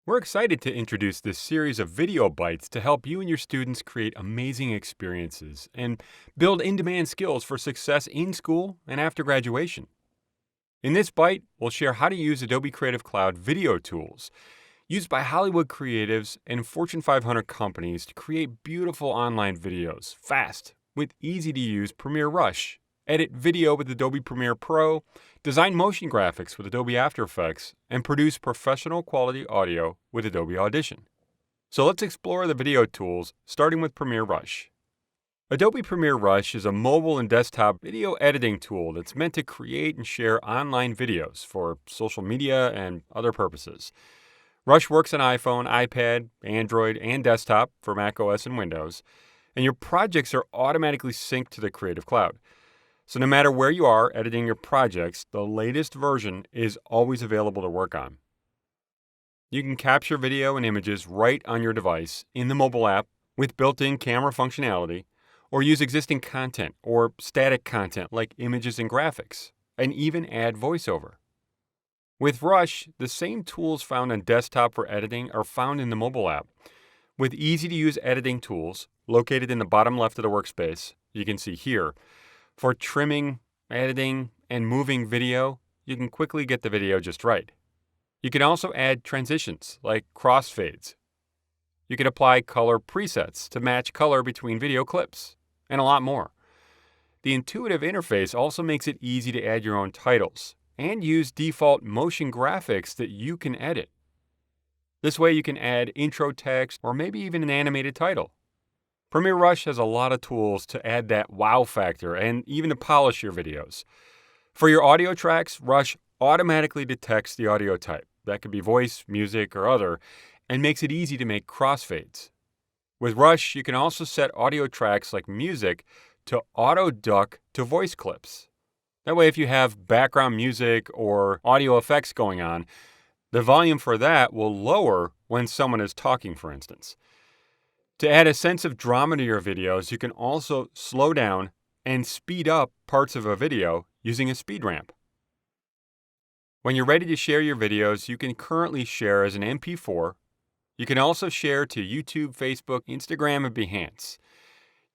We're excited to introduce this series of video bites to help you and your students create amazing experiences and build in demand skills for success in school and after graduation. In this bite, we'll share how to use Adobe Creative Cloud video tools used by Hollywood creatives and Fortune 500 companies to create beautiful online videos fast with easy to use Premiere Rush, edit video with Adobe Premiere Pro, design motion graphics with Adobe After Effects, and produce professional quality audio with Adobe Audition. So let's explore the video tools, starting with Premiere Rush. Adobe Premiere Rush is a mobile and desktop video editing tool that's meant to create and share online videos for social media and other purposes. Rush works on iPhone, iPad, Android, and desktop for macOS and Windows, and your projects are automatically synced to the Creative Cloud. So no matter where you are editing your projects, the latest version is always available to work on. You can capture video and images right on your device in the mobile app with built-in camera functionality, or use existing content or static content like images and graphics, and even add voiceover. With Rush, the same tools found on desktop for editing are found in the mobile app. With easy-to-use editing tools located in the bottom left of the workspace, you can see here, for trimming, editing, and moving video, you can quickly get the video just right. You can also add transitions like crossfades. You can apply color presets to match color between video clips, and a lot more. The intuitive interface also makes it easy to add your own titles and use default motion graphics that you can edit. This way you can add intro text or maybe even an animated title. Premiere Rush has a lot of tools to add that wow factor and even to polish your videos. For your audio tracks, Rush automatically detects the audio type. That could be voice, music, or other, and makes it easy to make crossfades. With Rush, you can also set audio tracks like music to auto-duck to voice clips. That way, if you have background music or audio effects going on, the volume for that will lower when someone is talking, for instance. To add a sense of drama to your videos, you can also slow down and speed up parts of a video using a speed ramp. When you're ready to share your videos, you can currently share as an MP4. You can also share to YouTube, Facebook, Instagram, and Behance.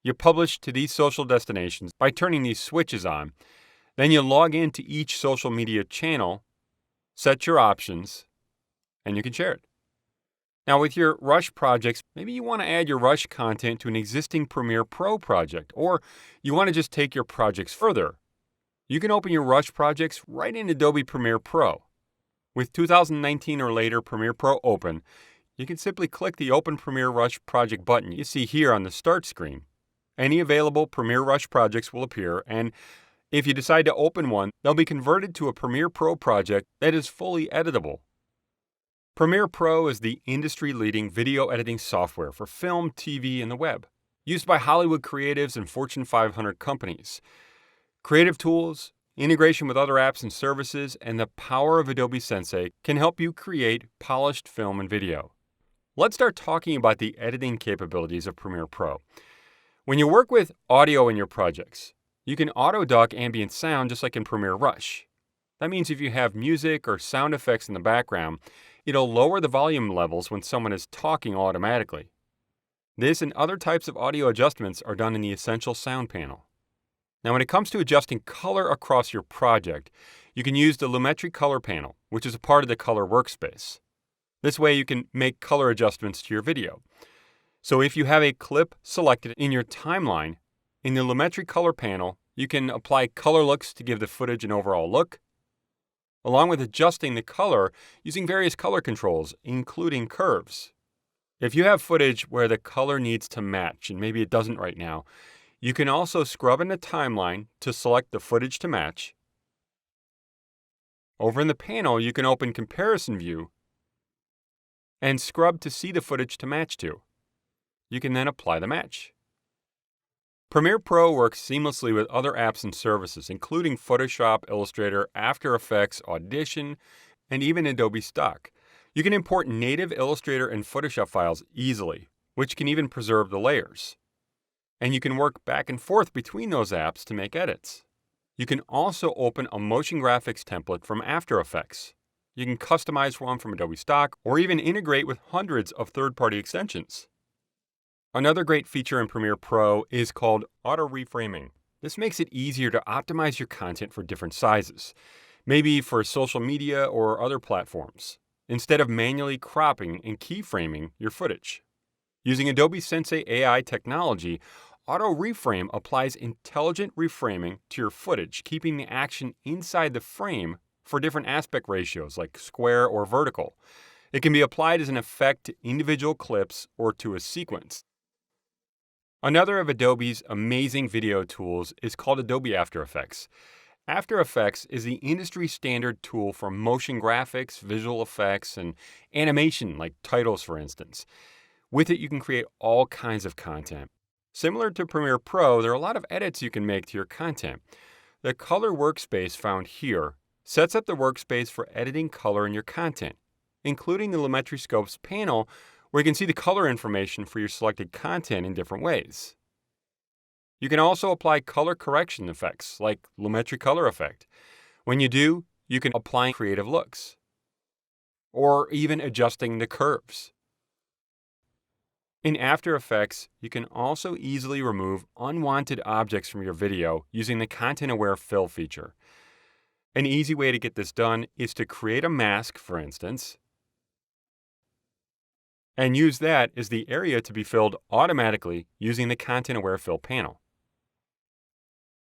You publish to these social destinations by turning these switches on. Then you log into each social media channel, set your options, and you can share it. Now with your Rush projects, maybe you want to add your Rush content to an existing Premiere Pro project, or you want to just take your projects further. You can open your Rush projects right in Adobe Premiere Pro. With 2019 or later Premiere Pro open, you can simply click the Open Premiere Rush project button you see here on the Start screen. Any available Premiere Rush projects will appear, and if you decide to open one, they'll be converted to a Premiere Pro project that is fully editable. Premiere Pro is the industry-leading video editing software for film, TV, and the web, used by Hollywood creatives and Fortune 500 companies. Creative tools, integration with other apps and services, and the power of Adobe Sensei can help you create polished film and video. Let's start talking about the editing capabilities of Premiere Pro. When you work with audio in your projects, you can auto-duck ambient sound just like in Premiere Rush. That means if you have music or sound effects in the background, it'll lower the volume levels when someone is talking automatically. This and other types of audio adjustments are done in the Essential Sound panel. Now, when it comes to adjusting color across your project, you can use the Lumetri color panel, which is a part of the color workspace. This way you can make color adjustments to your video. So if you have a clip selected in your timeline, in the Lumetri color panel, you can apply color looks to give the footage an overall look, along with adjusting the color using various color controls, including curves. If you have footage where the color needs to match, and maybe it doesn't right now, you can also scrub in the timeline to select the footage to match. Over in the panel, you can open Comparison View and scrub to see the footage to match to. You can then apply the match. Premiere Pro works seamlessly with other apps and services, including Photoshop, Illustrator, After Effects, Audition, and even Adobe Stock. You can import native Illustrator and Photoshop files easily, which can even preserve the layers. And you can work back and forth between those apps to make edits. You can also open a motion graphics template from After Effects. You can customize one from Adobe stock or even integrate with hundreds of third-party extensions. Another great feature in Premiere Pro is called auto reframing. This makes it easier to optimize your content for different sizes, maybe for social media or other platforms, instead of manually cropping and keyframing your footage. Using Adobe Sensei AI technology, auto reframe applies intelligent reframing to your footage, keeping the action inside the frame for different aspect ratios like square or vertical. It can be applied as an effect to individual clips or to a sequence. Another of Adobe's amazing video tools is called Adobe After Effects. After Effects is the industry standard tool for motion graphics, visual effects, and animation like titles, for instance. With it, you can create all kinds of content. Similar to Premiere Pro, there are a lot of edits you can make to your content. The color workspace found here sets up the workspace for editing color in your content, including the Lumetri Scopes panel where you can see the color information for your selected content in different ways. You can also apply color correction effects like Lumetri Color Effect. When you do, you can apply creative looks, or even adjusting the curves. In After Effects, you can also easily remove unwanted objects from your video using the Content-Aware Fill feature. An easy way to get this done is to create a mask, for instance, and use that as the area to be filled automatically using the Content-Aware Fill panel.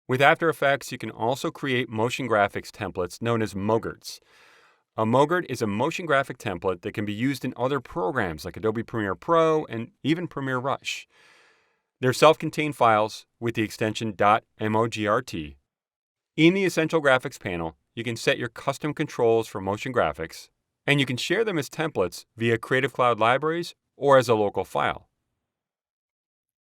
With After Effects, you can also create motion graphics templates known as mogurts. A mogurt is a motion graphic template that can be used in other programs like Adobe Premiere Pro and even Premiere Rush. They're self-contained files with the extension .mogrt. In the Essential Graphics panel, you can set your custom controls for motion graphics, and you can share them as templates via Creative Cloud libraries or as a local file.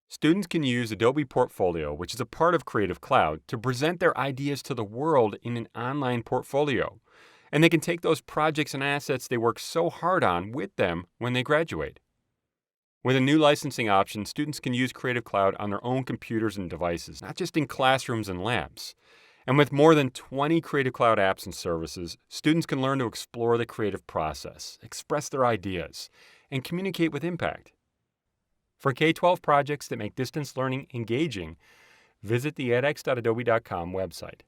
Students can use Adobe Portfolio, which is a part of Creative Cloud, to present their ideas to the world in an online portfolio. And they can take those projects and assets they worked so hard on with them when they graduate. With a new licensing option, students can use Creative Cloud on their own computers and devices, not just in classrooms and labs. And with more than 20 Creative Cloud apps and services, students can learn to explore the creative process, express their ideas, and communicate with impact. For K-12 projects that make distance learning engaging, visit the edX.adobe.com website.